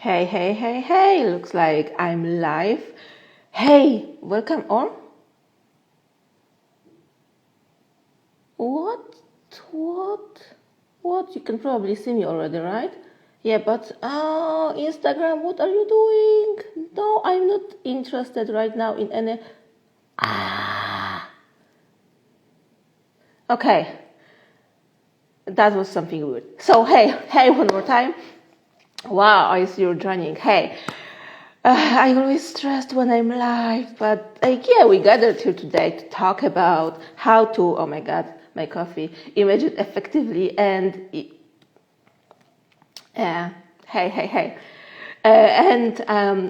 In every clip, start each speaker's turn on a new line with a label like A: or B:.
A: Hey, hey, hey, hey, looks like I'm live. Hey, welcome on. What? What? You can probably see me already, right? Yeah, but, Instagram, what are you doing? No, I'm not interested right now in any... Okay, that was something weird. So, hey, one more time. Wow, I see you're joining. Hey, I'm always stressed when I'm live, but yeah, we gathered here today to talk about how to, oh my God, my coffee, imagine effectively and,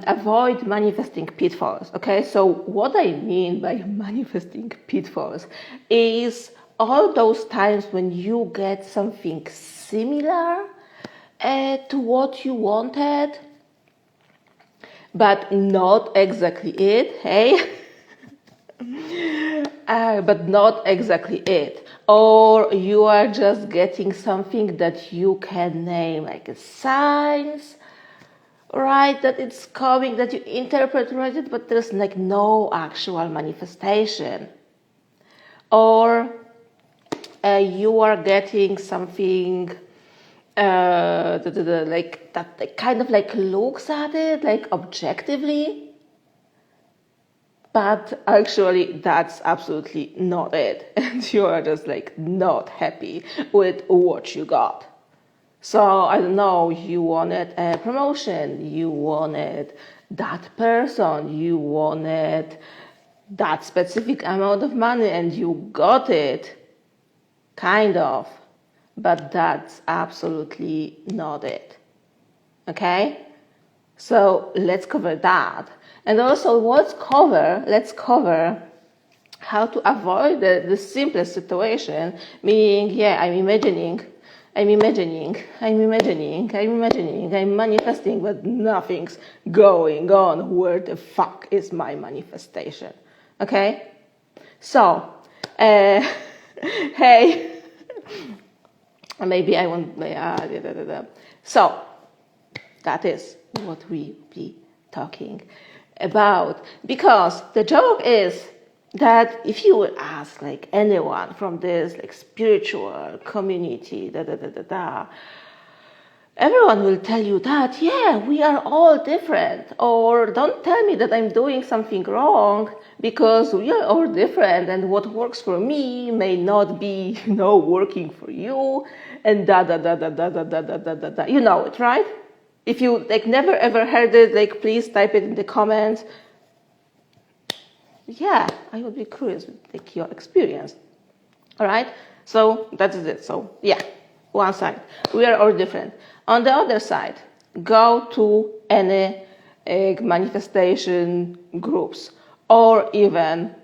A: avoid manifesting pitfalls. Okay, so what I mean by manifesting pitfalls is all those times when you get something similar to what you wanted, but not exactly it, hey? But not exactly it. Or you are just getting something that you can name, like a signs, right? That it's coming, that you interpret right, but there's like no actual manifestation. Or you are getting something like that kind of like looks at it like objectively, but actually that's absolutely not it, and you are just like not happy with what you got. So I don't know, you wanted a promotion, you wanted that person, you wanted that specific amount of money, and you got it, kind of. But that's absolutely not it. Okay? So let's cover that. And also let's cover how to avoid the simplest situation, meaning, yeah, I'm manifesting, but nothing's going on. Where the fuck is my manifestation? Okay? So, hey, maybe I won't. So that is what we be talking about, because the joke is that if you would ask like anyone from this like spiritual community, everyone will tell you that, yeah, we are all different, or don't tell me that I'm doing something wrong because we are all different and what works for me may not be, working for you, and You know it, right? If you like never ever heard it, like please type it in the comments. Yeah, I would be curious with like your experience. All right, so that is it. So yeah, one side, we are all different. On the other side, go to any manifestation groups, or even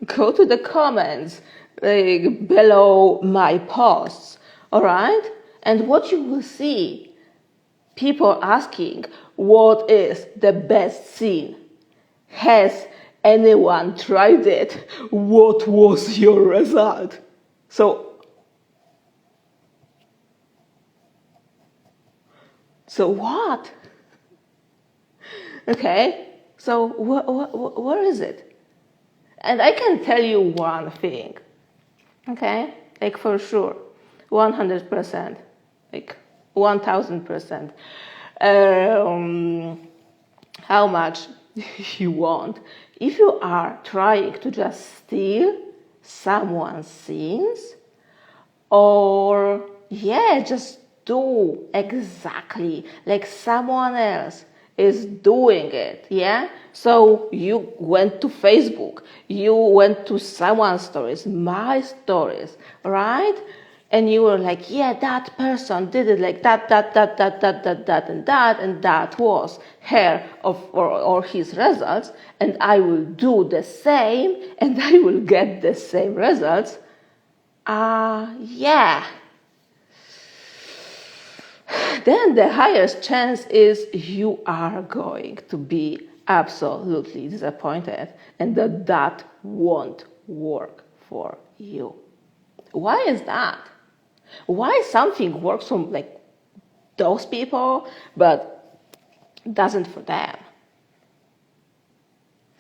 A: go to the comments below my posts. All right, and what you will see, people asking, what is the best scene? Has anyone tried it? What was your result? So what? Okay, so where is it? And I can tell you one thing, okay? Like for sure, 100%, like 1000%. How much you want. If you are trying to just steal someone's scenes, or just do exactly like someone else is doing it, yeah? So you went to Facebook, you went to someone's stories, my stories, right? And you were like, yeah, that person did it like that, and that was her or his results, and I will do the same, and I will get the same results. Yeah. Then the highest chance is you are going to be absolutely disappointed, and that won't work for you. Why is that? Why something works for like those people, but doesn't for them.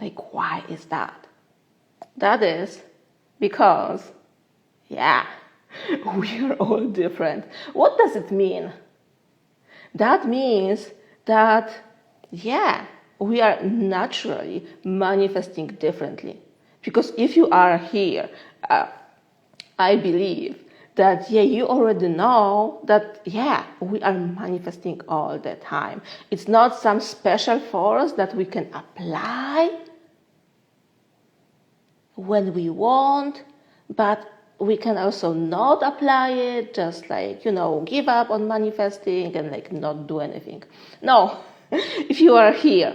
A: Like, why is that? That is because, yeah, we are all different. What does it mean? That means that, yeah, we are naturally manifesting differently. Because if you are here, I believe that, yeah, you already know that, yeah, we are manifesting all the time. It's not some special force that we can apply when we want, but we can also not apply it, just like, give up on manifesting and like not do anything. No, if you are here,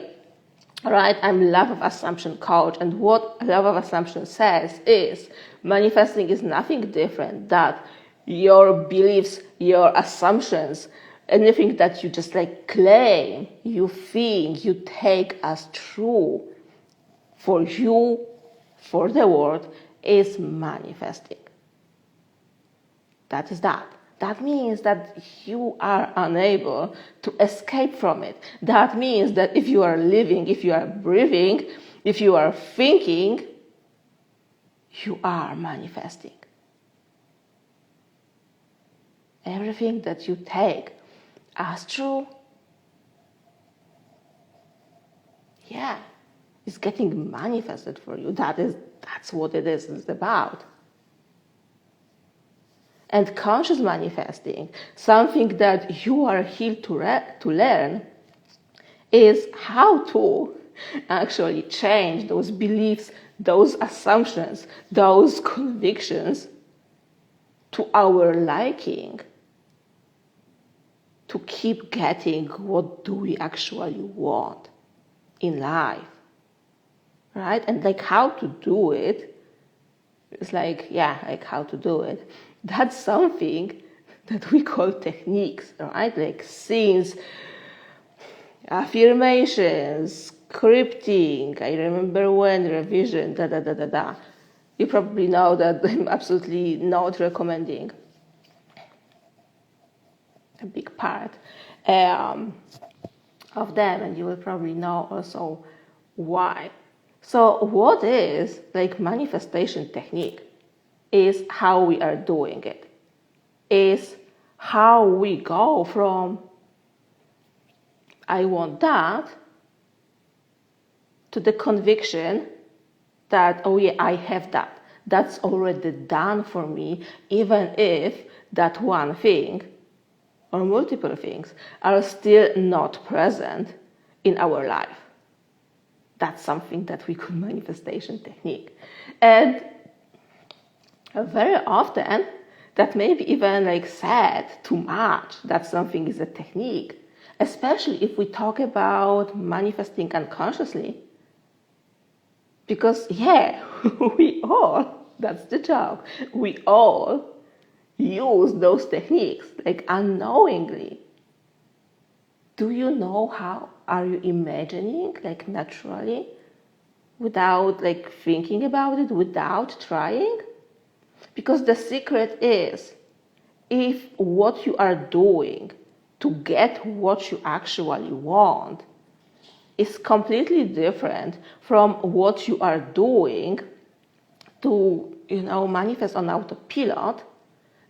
A: right, I'm love of assumption coach, and what love of assumption says is manifesting is nothing different that your beliefs, your assumptions, anything that you just like claim, you think, you take as true for you, for the world, is manifesting. That is that. That means that you are unable to escape from it. That means that if you are living, if you are breathing, if you are thinking, you are manifesting. Everything that you take as true, yeah, is getting manifested for you. That's what it is about. And conscious manifesting, something that you are here to learn, is how to actually change those beliefs, those assumptions, those convictions to our liking, to keep getting what do we actually want in life, right? And like how to do it, it's like, yeah, like how to do it. That's something that we call techniques, right? Like scenes, affirmations, scripting, I remember when, revision, da. You probably know that I'm absolutely not recommending a big part of them, and you will probably know also why. So what is like manifestation technique is how we are doing it, is how we go from I want that to the conviction that, oh yeah, I have that. That's already done for me, even if that one thing or multiple things are still not present in our life. That's something that we call manifestation technique. And very often, that may be even like said too much, that something is a technique, especially if we talk about manifesting unconsciously. Because, yeah, we all, that's the joke, we all use those techniques, like unknowingly. Do you know how? Are you imagining, like naturally, without like thinking about it, without trying? Because the secret is, if what you are doing to get what you actually want is completely different from what you are doing to, manifest on autopilot,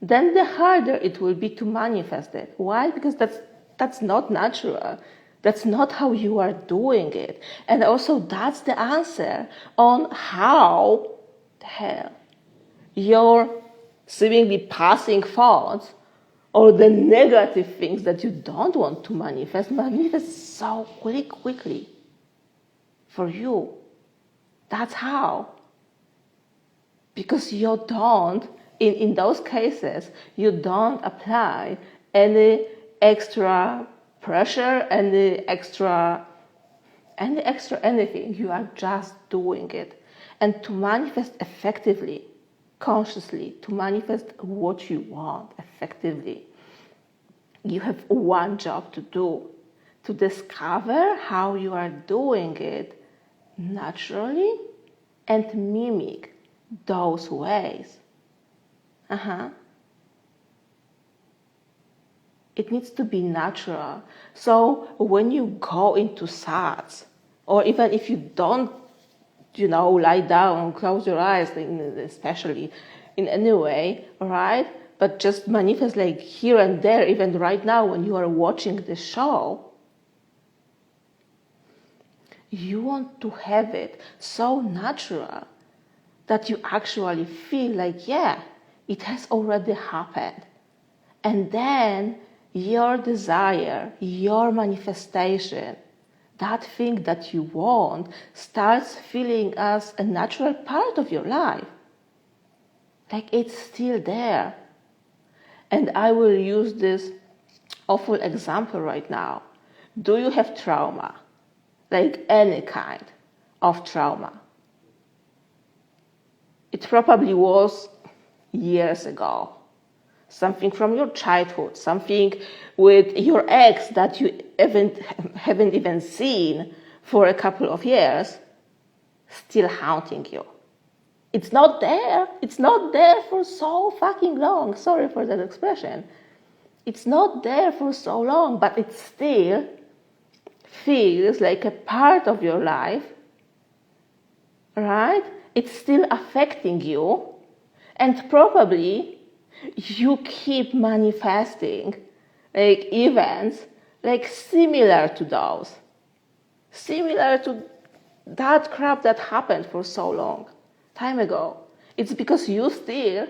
A: then the harder it will be to manifest it. Why? Because that's not natural. That's not how you are doing it. And also that's the answer on how the hell your seemingly passing thoughts or the negative things that you don't want to manifest so quickly for you. That's how. Because you don't, in those cases, you don't apply any extra pressure, any extra anything. You are just doing it. And to manifest effectively, consciously, to manifest what you want effectively, you have one job to do, to discover how you are doing it naturally and mimic those ways. It needs to be natural. So when you go into SATs, or even if you don't, lie down, close your eyes, especially in any way, right? But just manifest like here and there, even right now when you are watching the show, you want to have it so natural that you actually feel like, yeah, it has already happened. And then your desire, your manifestation, that thing that you want starts feeling as a natural part of your life. Like it's still there. And I will use this awful example right now. Do you have trauma? Like any kind of trauma? It probably was years ago. Something from your childhood, something with your ex that you haven't even seen for a couple of years, still haunting you. It's not there. It's not there for so fucking long. Sorry for that expression. It's not there for so long, but it still feels like a part of your life, right? It's still affecting you, and probably you keep manifesting like events like similar to those, similar to that crap that happened for so long time ago. It's because you still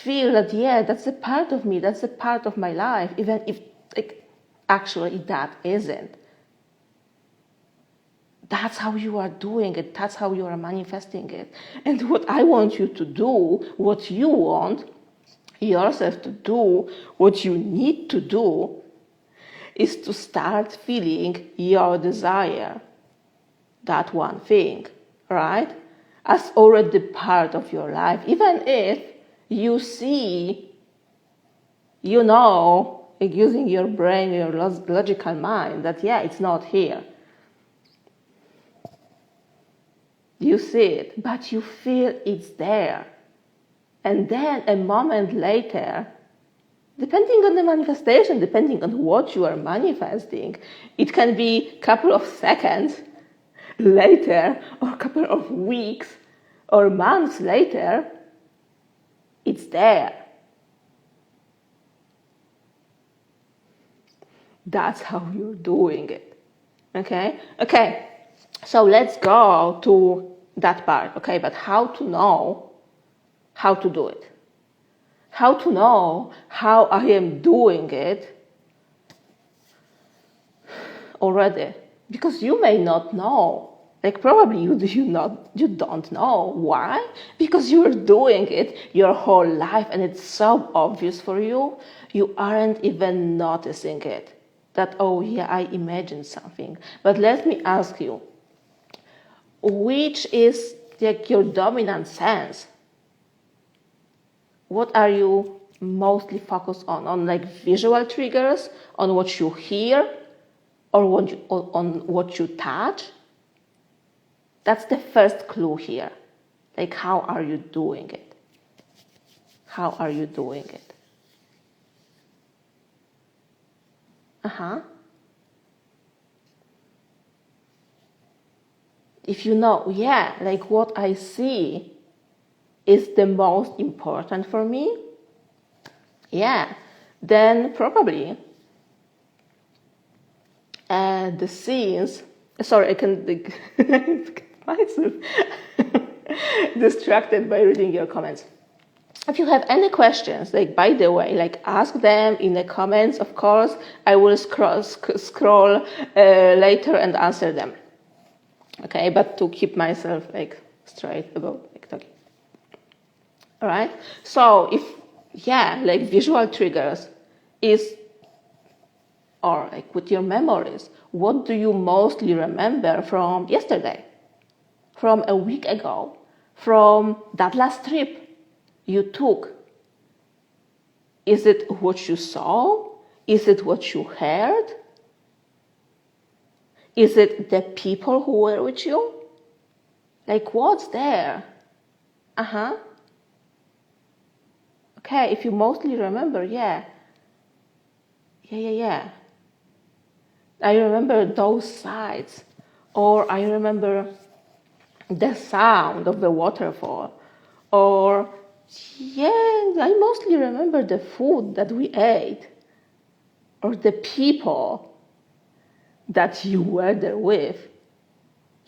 A: feel that, yeah, that's a part of me, that's a part of my life, even if like actually that isn't. That's how you are doing it, that's how you are manifesting it. And what I want you to do, what you want yourself to do, what you need to do, is to start feeling your desire, that one thing, right, as already part of your life, even if you see, like using your brain, your logical mind, that yeah, it's not here. You see it, but you feel it's there. And then a moment later, depending on the manifestation, depending on what you are manifesting, it can be a couple of seconds later, or a couple of weeks, or months later, it's there. That's how you're doing it. Okay? So let's go to that part. Okay, but how to know how to do it? How to know how I am doing it already? Because you may not know. Like probably you don't know. Why? Because you're doing it your whole life and it's so obvious for you, you aren't even noticing it. That, oh yeah, I imagined something. But let me ask you, which is like your dominant sense? What are you mostly focused on? On like visual triggers, on what you hear, or on what you touch? That's the first clue here. Like, how are you doing it? How are you doing it? If you know, yeah, like what I see is the most important for me, yeah, then probably the scenes, sorry, I can get myself distracted by reading your comments. If you have any questions, like by the way, like ask them in the comments, of course. I will scroll later and answer them. Okay, but to keep myself like straight about like talking. All right. So if like visual triggers is, or like with your memories, what do you mostly remember from yesterday, from a week ago, from that last trip you took? Is it what you saw? Is it what you heard? Is it the people who were with you? Like what's there? Okay, if you mostly remember, yeah, Yeah. I remember those sights, or I remember the sound of the waterfall, or yeah, I mostly remember the food that we ate, or the people that you were there with.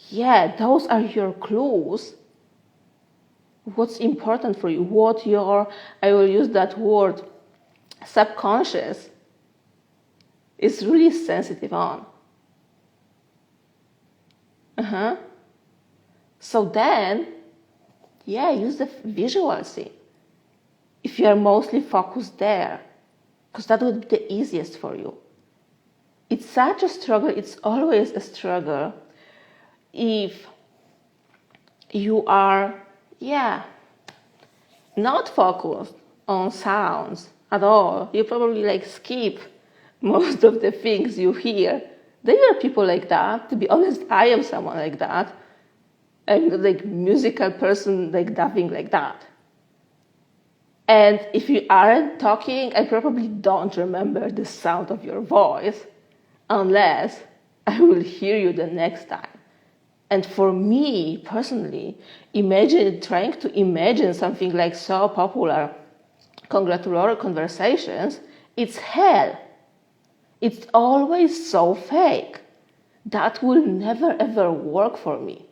A: Yeah, those are your clues. What's important for you, what your, I will use that word, subconscious is really sensitive on. So then, yeah, use the visual scene. If you are mostly focused there, because that would be the easiest for you. It's such a struggle, it's always a struggle if you are, not focused on sounds at all. You probably like skip most of the things you hear. There are people like that. To be honest, I am someone like that. I'm like musical person, like nothing like that. And if you aren't talking, I probably don't remember the sound of your voice unless I will hear you the next time. And for me personally, trying to imagine something like so popular congratulatory conversations, it's hell. It's always so fake. That will never ever work for me.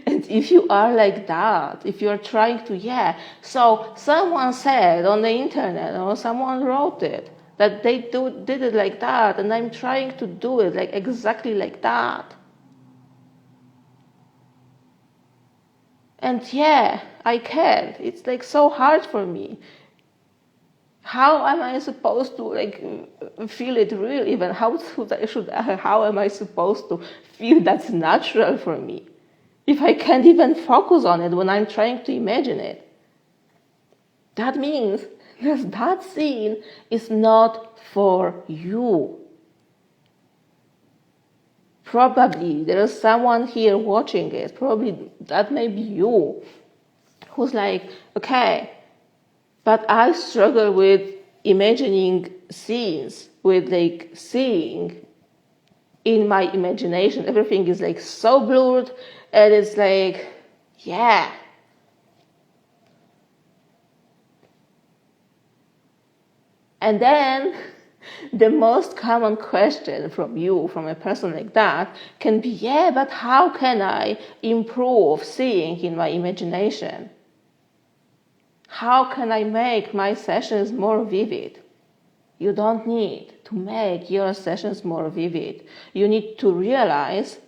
A: And if you are like that, if you're trying to, so someone said on the internet or someone wrote it that they did it like that, and I'm trying to do it like exactly like that. And I can't. It's like so hard for me. How am I supposed to like feel it real? Even how am I supposed to feel that's natural for me if I can't even focus on it when I'm trying to imagine it? That means that scene is not for you. Probably there is someone here watching it. Probably that may be you, who's like, okay, but I struggle with imagining scenes, with like seeing in my imagination. Everything is like so blurred, and it's like, And then the most common question from you, from a person like that, can be, but how can I improve seeing in my imagination? How can I make my sessions more vivid? You don't need to make your sessions more vivid. You need to realize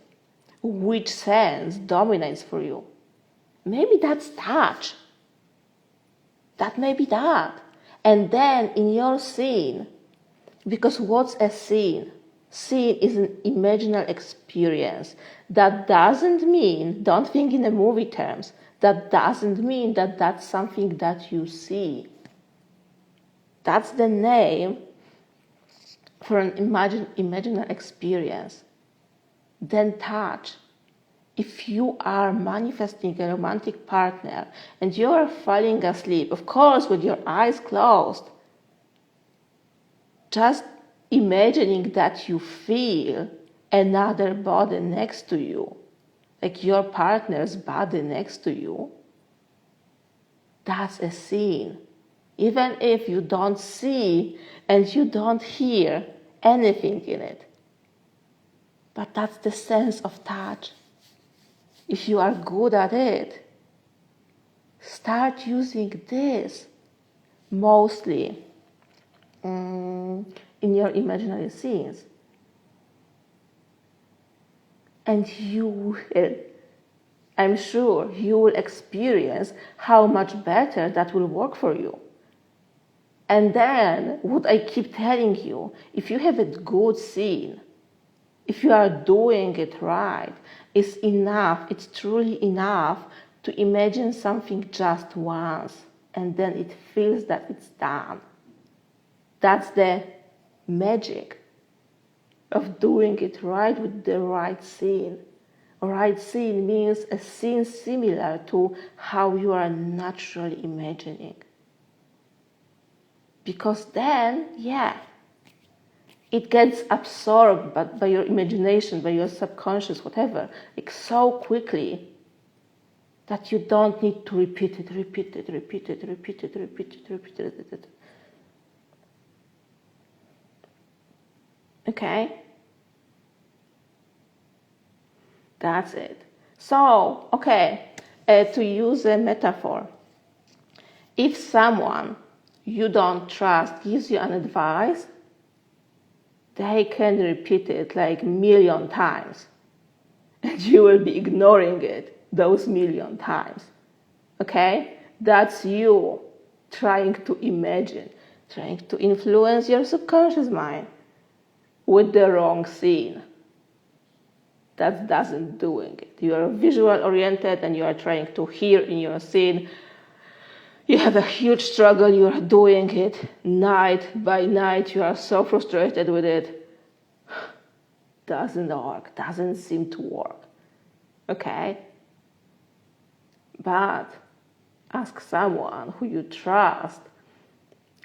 A: which sense dominates for you. Maybe that's touch. That may be that. And then in your scene, because what's a scene? Scene is an imaginal experience. That doesn't mean, don't think in the movie terms, that doesn't mean that that's something that you see. That's the name for an imaginal experience. Then touch. If you are manifesting a romantic partner and you are falling asleep, of course with your eyes closed, just imagining that you feel another body next to you, like your partner's body next to you, that's a scene. Even if you don't see and you don't hear anything in it. But that's the sense of touch. If you are good at it, start using this mostly in your imaginary scenes. And you will, I'm sure, you will experience how much better that will work for you. And then, what I keep telling you, if you have a good scene, if you are doing it right, it's enough, it's truly enough to imagine something just once, and then it feels that it's done. That's the magic of doing it right with the right scene. A right scene means a scene similar to how you are naturally imagining. Because then, it gets absorbed by your imagination, by your subconscious, whatever, like so quickly that you don't need to repeat it. Okay? That's it. So, to use a metaphor, if someone you don't trust gives you an advice, they can repeat it like a million times, and you will be ignoring it those million times. Okay? That's you trying to imagine, trying to influence your subconscious mind with the wrong scene. That doesn't doing it. You are visual oriented and you are trying to hear in your scene. You have a huge struggle, you are doing it night by night, you are so frustrated with it. Doesn't work, doesn't seem to work. Okay? But ask someone who you trust,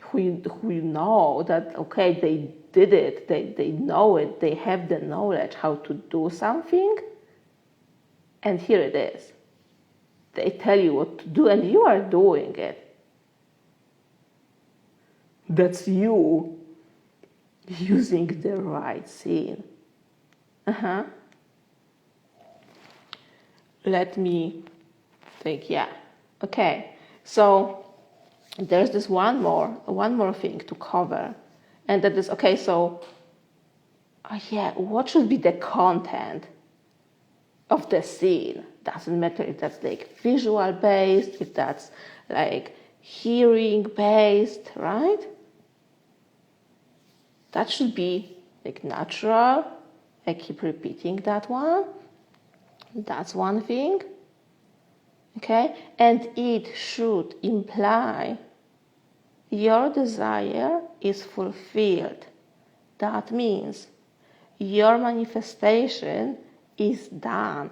A: who you know that, they did it, they know it, they have the knowledge how to do something, and here it is. They tell you what to do and you are doing it. That's you using the right scene. Let me think, Okay, so there's this one more thing to cover. And that is, what should be the content of the scene? Doesn't matter if that's like visual based, if that's like hearing based, right? That should be like natural. I keep repeating that one. That's one thing. Okay? And it should imply your desire is fulfilled. That means your manifestation is done.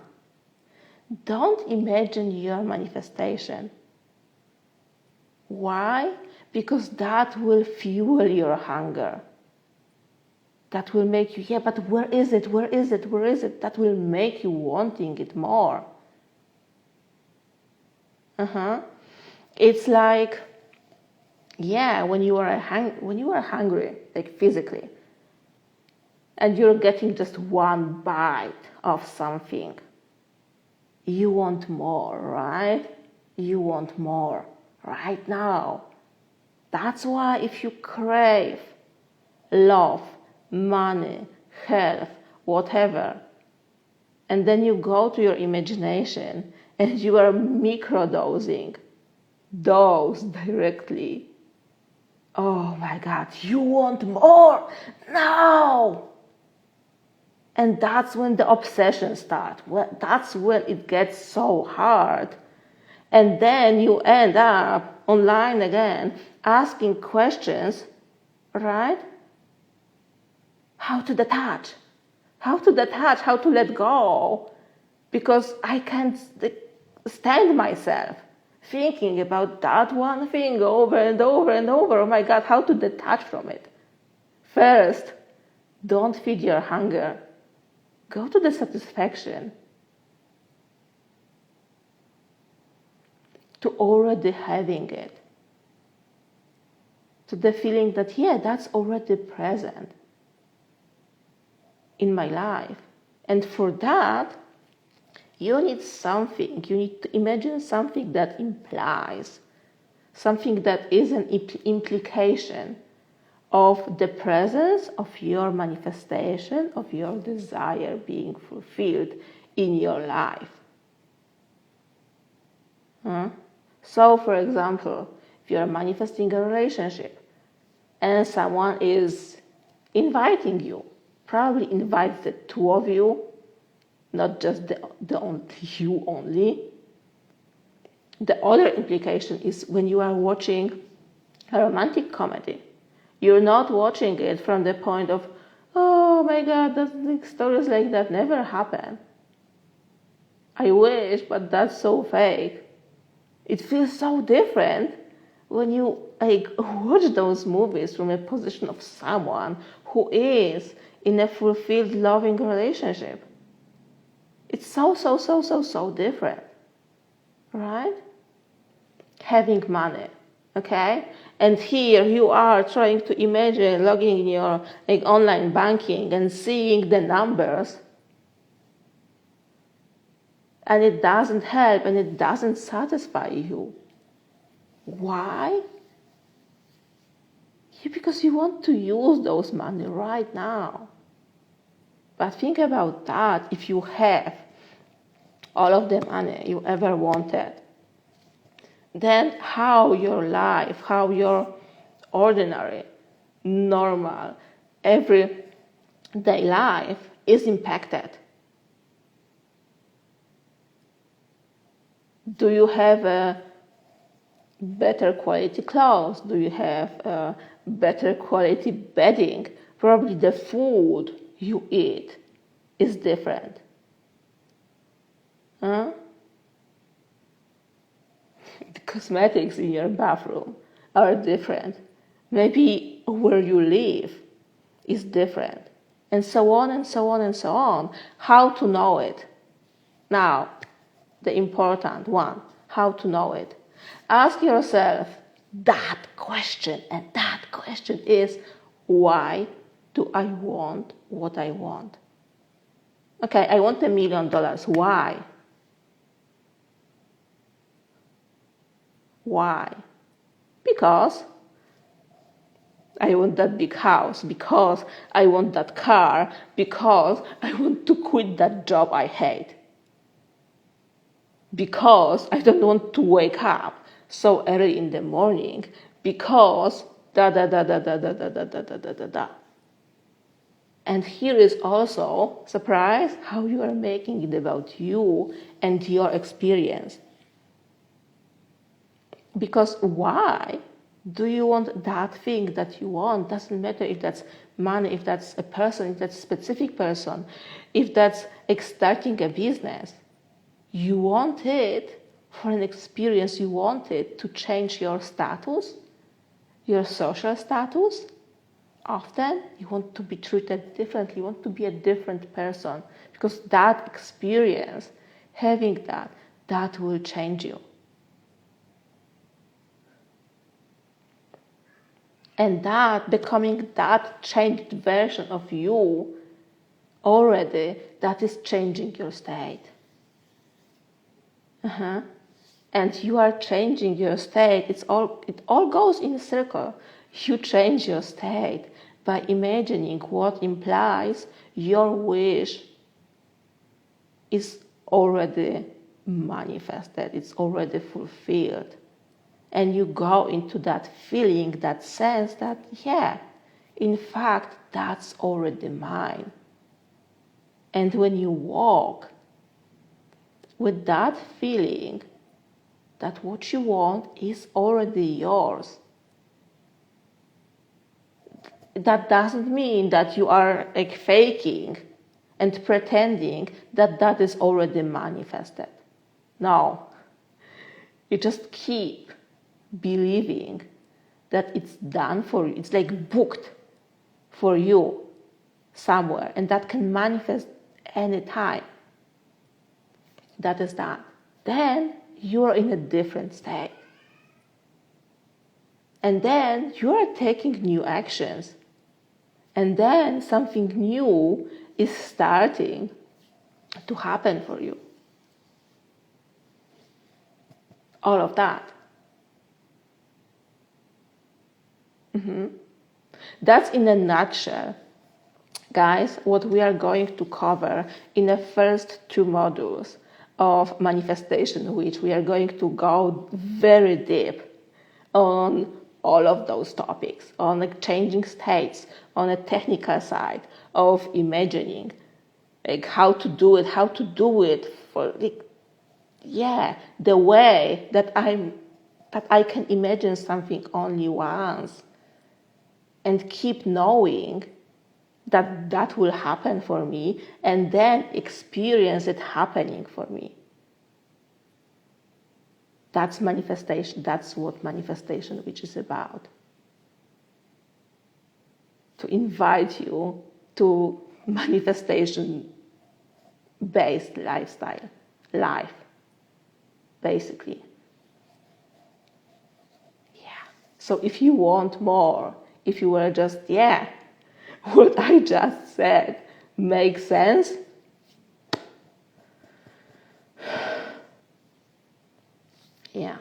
A: Don't imagine your manifestation. Why? Because that will fuel your hunger. That will make you, but where is it? Where is it? Where is it? That will make you wanting it more. It's like, when you are hungry, like physically, and you're getting just one bite of something, you want more, right? You want more right now. That's why if you crave love, money, health, whatever, and then you go to your imagination and you are microdosing those directly, oh my God, you want more now. And that's when the obsession starts. That's when it gets so hard. And then you end up online again asking questions, right? How to detach, how to let go. Because I can't stand myself thinking about that one thing over and over and over. Oh my God, how to detach from it. First, don't feed your hunger. Go to the satisfaction. To already having it. To the feeling that, that's already present in my life. And for that, you need something. You need to imagine something that implies, something that is an implication of the presence of your manifestation, of your desire being fulfilled in your life. So, for example, if you're manifesting a relationship and someone is inviting you, probably invite the two of you, not just the only you only. The other implication is when you are watching a romantic comedy, you're not watching it from the point of, oh my God, stories like that never happen. I wish, but that's so fake. It feels so different when you like watch those movies from a position of someone who is in a fulfilled, loving relationship. It's so different, right? Having money, okay? And here you are trying to imagine logging in your like online banking and seeing the numbers, and it doesn't help and it doesn't satisfy you. Why? Because you want to use those money right now. But think about that. If you have all of the money you ever wanted, then how your life, how your ordinary, normal, everyday life is impacted. Do you have a better quality clothes? Do you have a better quality bedding? Probably the food you eat is different. Huh? The cosmetics in your bathroom are different. Maybe where you live is different. And so on and so on and so on. How to know it? Now, the important one, how to know it. Ask yourself that question, and that question is, why do I want what I want? Okay, I want $1 million. Why? Why? Because I want that big house, because I want that car, because I want to quit that job I hate. Because I don't want to wake up so early in the morning, because da da da da da da da da da da da da da. And here is also, surprise, how you are making it about you and your experience. Because why do you want that thing that you want? Doesn't matter if that's money, if that's a person, if that's a specific person, if that's starting a business. You want it for an experience. You want it to change your status, your social status. Often you want to be treated differently. You want to be a different person, because that experience, having that will change you. And that, becoming that changed version of you already, that is changing your state. And you are changing your state. It all goes in a circle. You change your state by imagining what implies your wish is already manifested, it's already fulfilled. And you go into that feeling, that sense that, yeah, in fact, that's already mine. And when you walk with that feeling that what you want is already yours, that doesn't mean that you are like faking and pretending that that is already manifested. No, you just keep believing that it's done for you. It's like booked for you somewhere, and that can manifest anytime. That is that. Then you are in a different state. And then you are taking new actions. And then something new is starting to happen for you. All of that. That's in a nutshell, guys, what we are going to cover in the first 2 modules of manifestation, which we are going to go very deep on all of those topics, on like changing states, on a technical side of imagining, like how to do it for like, yeah, the way that I can imagine something only once and keep knowing that that will happen for me, and then experience it happening for me. That's manifestation. That's what manifestation which is about. To invite you to manifestation-based lifestyle, life, basically. Yeah. So if you want more, if you were just, what I just said makes sense, yeah.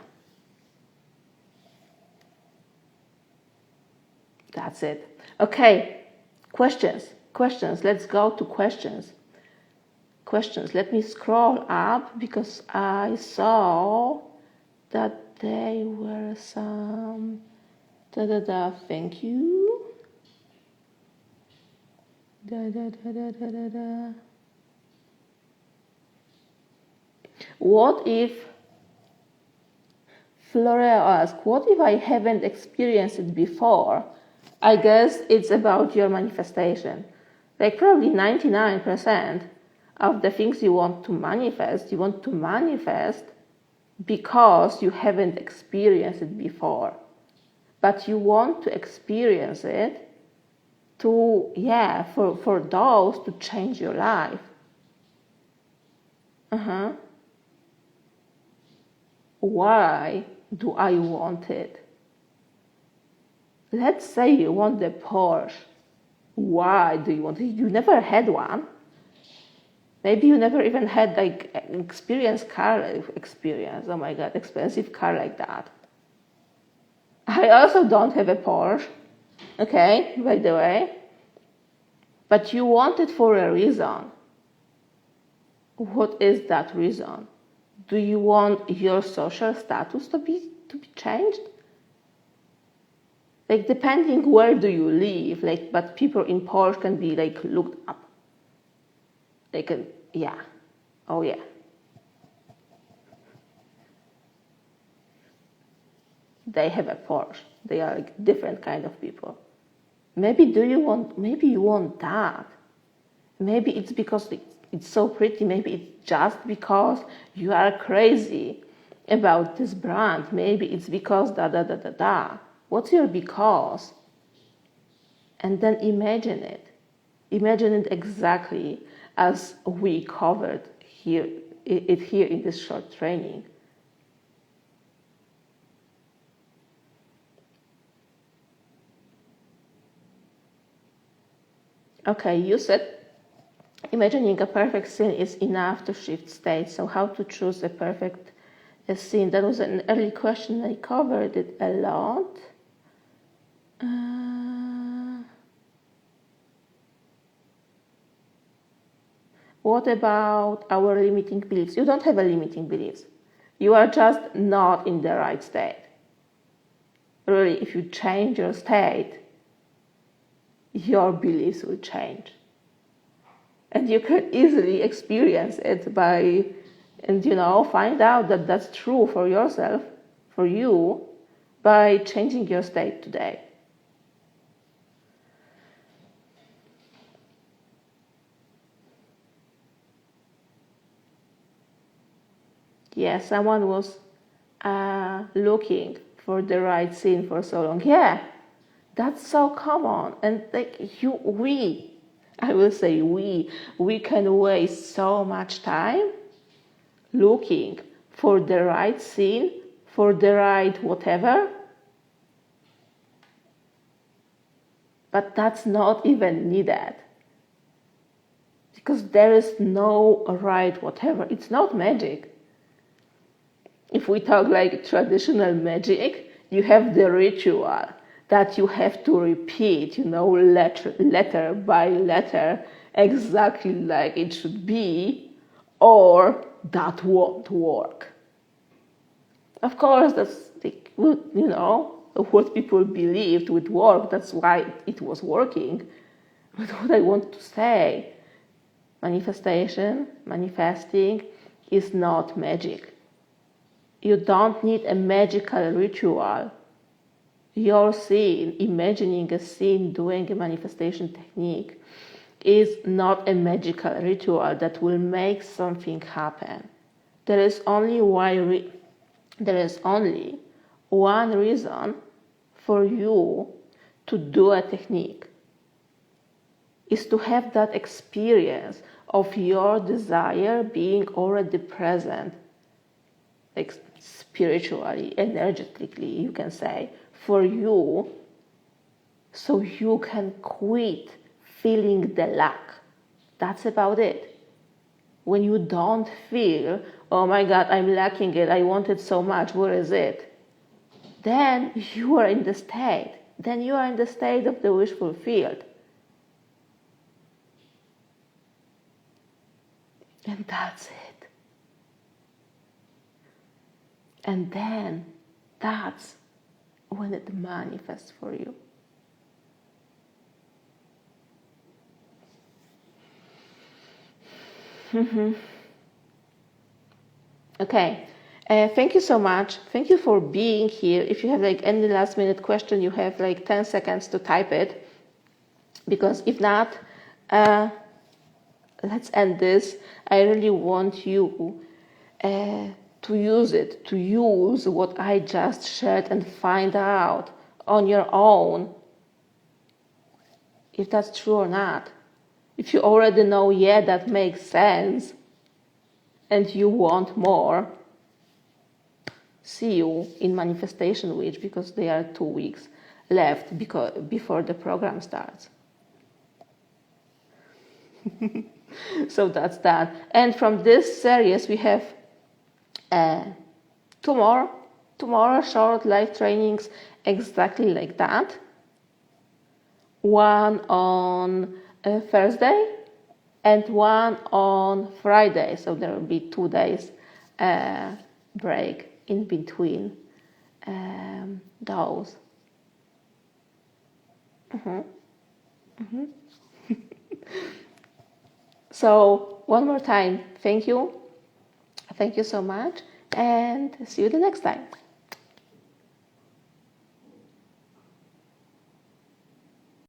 A: That's it. Okay. Questions. Let's go to questions. Let me scroll up because I saw that there were some. Thank you. What if, Florea asked, what if I haven't experienced it before? I guess it's about your manifestation. Like probably 99% of the things you want to manifest because you haven't experienced it before. But you want to experience it to, for those to change your life. Why do I want it? Let's say you want the Porsche. Why do you want it? You never had one. Maybe you never even had like expensive car like that. I also don't have a Porsche, okay, by the way. But you want it for a reason. What is that reason? Do you want your social status to be changed? Like depending where do you live, but people in Porsche can be looked up. They can, oh yeah. They have a Porsche. They are different kind of people. Maybe you want that. Maybe it's because it's so pretty. Maybe it's just because you are crazy about this brand. Maybe it's because What's your because? And then imagine it. Imagine it exactly as we covered here in this short training. Okay, you said imagining a perfect scene is enough to shift state. So how to choose a perfect scene? That was an early question. I covered it a lot. What about our limiting beliefs? You don't have a limiting beliefs. You are just not in the right state. Really, if you change your state, your beliefs will change. And you can easily experience it find out that that's true for yourself, for you, by changing your state today. Yeah, someone was looking for the right scene for so long. Yeah, that's so common. And I will say we can waste so much time looking for the right scene, for the right whatever. But that's not even needed. Because there is no right whatever. It's not magic. If we talk like traditional magic, you have the ritual that you have to repeat, letter by letter, exactly like it should be, or that won't work. Of course, that's what people believed would work. That's why it was working. But what I want to say, manifesting is not magic. You don't need a magical ritual. Your scene, imagining a scene, doing a manifestation technique, is not a magical ritual that will make something happen. There is only there is only one reason for you to do a technique, is to have that experience of your desire being already present, like spiritually, energetically, you can say, for you, so you can quit feeling the lack. That's about it. When you don't feel, oh my God, I'm lacking it, I want it so much, where is it? Then you are in the state. Then you are in the state of the wish fulfilled. And that's it. And then that's when it manifests for you. Okay. Thank you so much. Thank you for being here. If you have like any last minute question, you have like 10 seconds to type it. Because if not, let's end this. I really want you to use what I just shared and find out on your own if that's true or not. If you already know, yeah, that makes sense, and you want more, see you in Manifestation Week, because there are 2 weeks left before the program starts. So that's that. And from this series, we have two more short live trainings exactly like that. One on Thursday and one on Friday. So there will be 2 days break in between those. So one more time, thank you so much, and see you the next time.